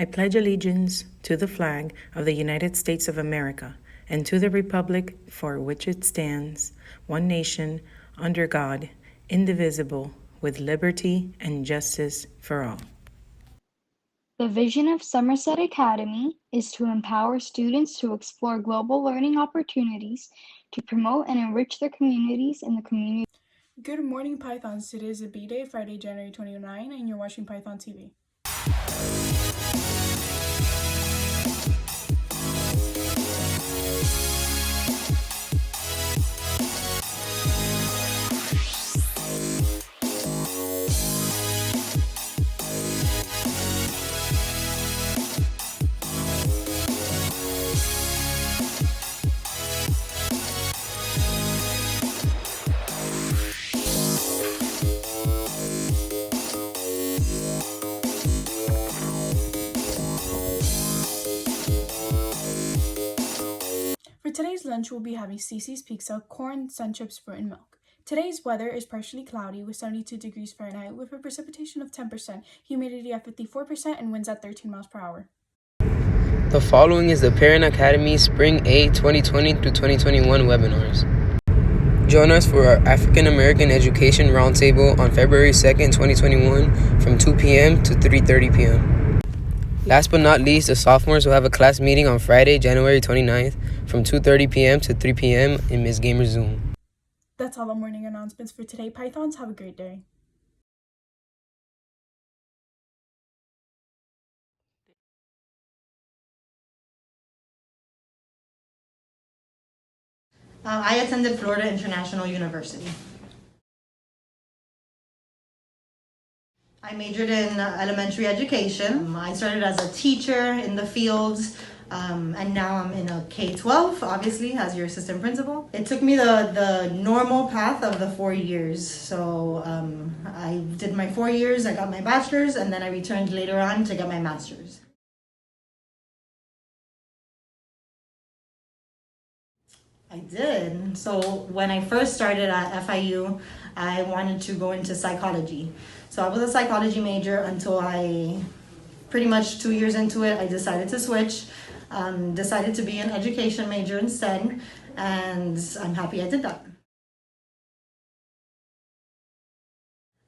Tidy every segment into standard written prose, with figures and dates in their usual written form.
I pledge allegiance to the flag of the United States of America and to the republic for which it stands, one nation, under God, indivisible, with liberty and justice for all. The vision of Somerset Academy is to empower students to explore global learning opportunities, to promote and enrich their communities and the community. Good morning, Pythons. Today is a B-Day, Friday, January 29, and you're watching Python TV. For today's lunch, we'll be having Cece's Pizza, corn, sun chips, fruit, and milk. Today's weather is partially cloudy with 72 degrees Fahrenheit with a precipitation of 10%, humidity at 54%, and winds at 13 miles per hour. The following is the Parent Academy Spring A 2020 through 2021 webinars. Join us for our African American Education Roundtable on February 2nd, 2021 from 2 p.m. to 3:30 p.m. Last but not least, the sophomores will have a class meeting on Friday, January 29th from 2:30 p.m. to 3 p.m. in Ms. Gamer's Zoom. That's all the morning announcements for today, Pythons. Have a great day. I attended Florida International University. I majored in elementary education. I started as a teacher in the fields, and now I'm in a K-12, obviously, as your assistant principal. It took me the normal path of the 4 years. So I did my 4 years, I got my bachelor's, and then I returned later on to get my master's. I did. So when I first started at FIU, I wanted to go into psychology. So I was a psychology major until pretty much 2 years into it, I decided to switch, decided to be an education major instead, and I'm happy I did that.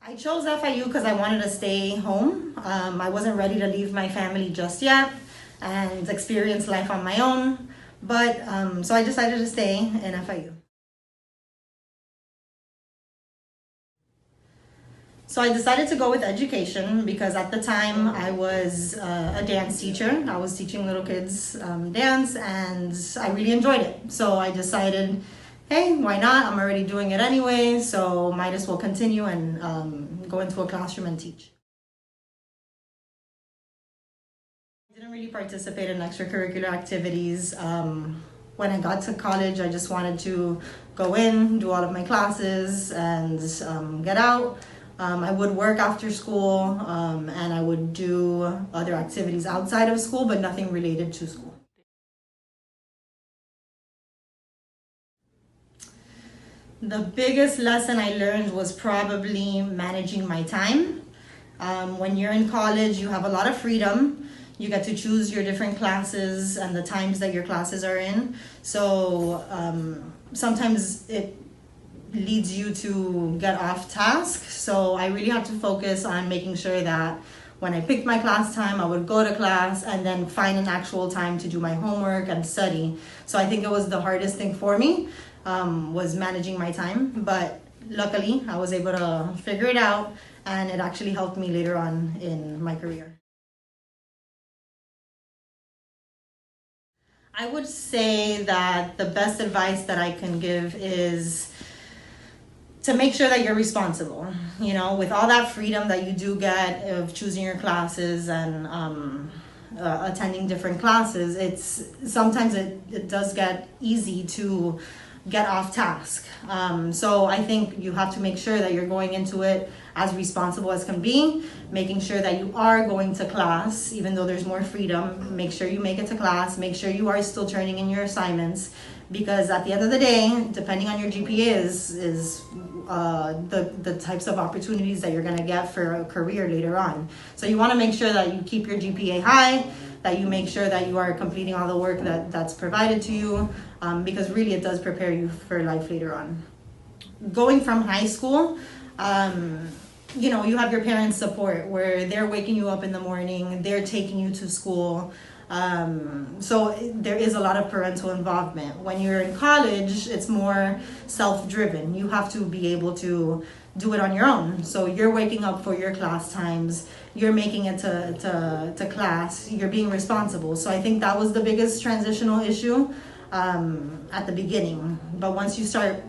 I chose FIU because I wanted to stay home. I wasn't ready to leave my family just yet and experience life on my own. But so I decided to stay in FIU. So I decided to go with education because at the time I was a dance teacher. I was teaching little kids dance and I really enjoyed it. So I decided, hey, why not? I'm already doing it anyway, so might as well continue and go into a classroom and teach. I didn't really participate in extracurricular activities. When I got to college, I just wanted to go in, do all of my classes, and get out. I would work after school, and I would do other activities outside of school, but nothing related to school. The biggest lesson I learned was probably managing my time. When you're in college, you have a lot of freedom. You get to choose your different classes and the times that your classes are in. So sometimes it leads you to get off task. So I really had to focus on making sure that when I picked my class time, I would go to class and then find an actual time to do my homework and study. So I think it was the hardest thing for me, was managing my time. But luckily, I was able to figure it out, and it actually helped me later on in my career. I would say that the best advice that I can give is to make sure that you're responsible. You know, with all that freedom that you do get of choosing your classes and attending different classes, sometimes it does get easy to get off task. So I think you have to make sure that you're going into it as responsible as can be, making sure that you are going to class, even though there's more freedom. Make sure you make it to class, make sure you are still turning in your assignments, because at the end of the day, depending on your GPA is the types of opportunities that you're going to get for a career later on. So you want to make sure that you keep your GPA high, that you make sure that you are completing all the work that's provided to you, because really it does prepare you for life later on. Going from high school, you have your parents' support where they're waking you up in the morning, they're taking you to school. So there is a lot of parental involvement. When you're in college, it's more self-driven. You have to be able to do it on your own. So you're waking up for your class times, you're making it to class, you're being responsible. So I think that was the biggest transitional issue at the beginning. But once you start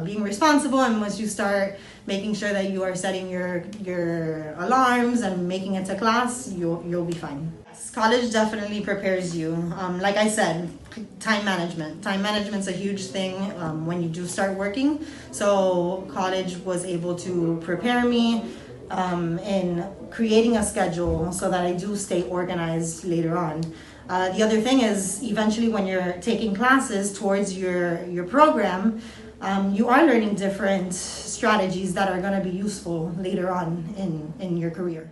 being responsible, and once you start making sure that you are setting your alarms and making it to class, you'll be fine. College definitely prepares you. Like I said, time management. Time management's a huge thing when you do start working. So college was able to prepare me in creating a schedule so that I do stay organized later on. The other thing is, eventually when you're taking classes towards your program, you are learning different strategies that are going to be useful later on in your career.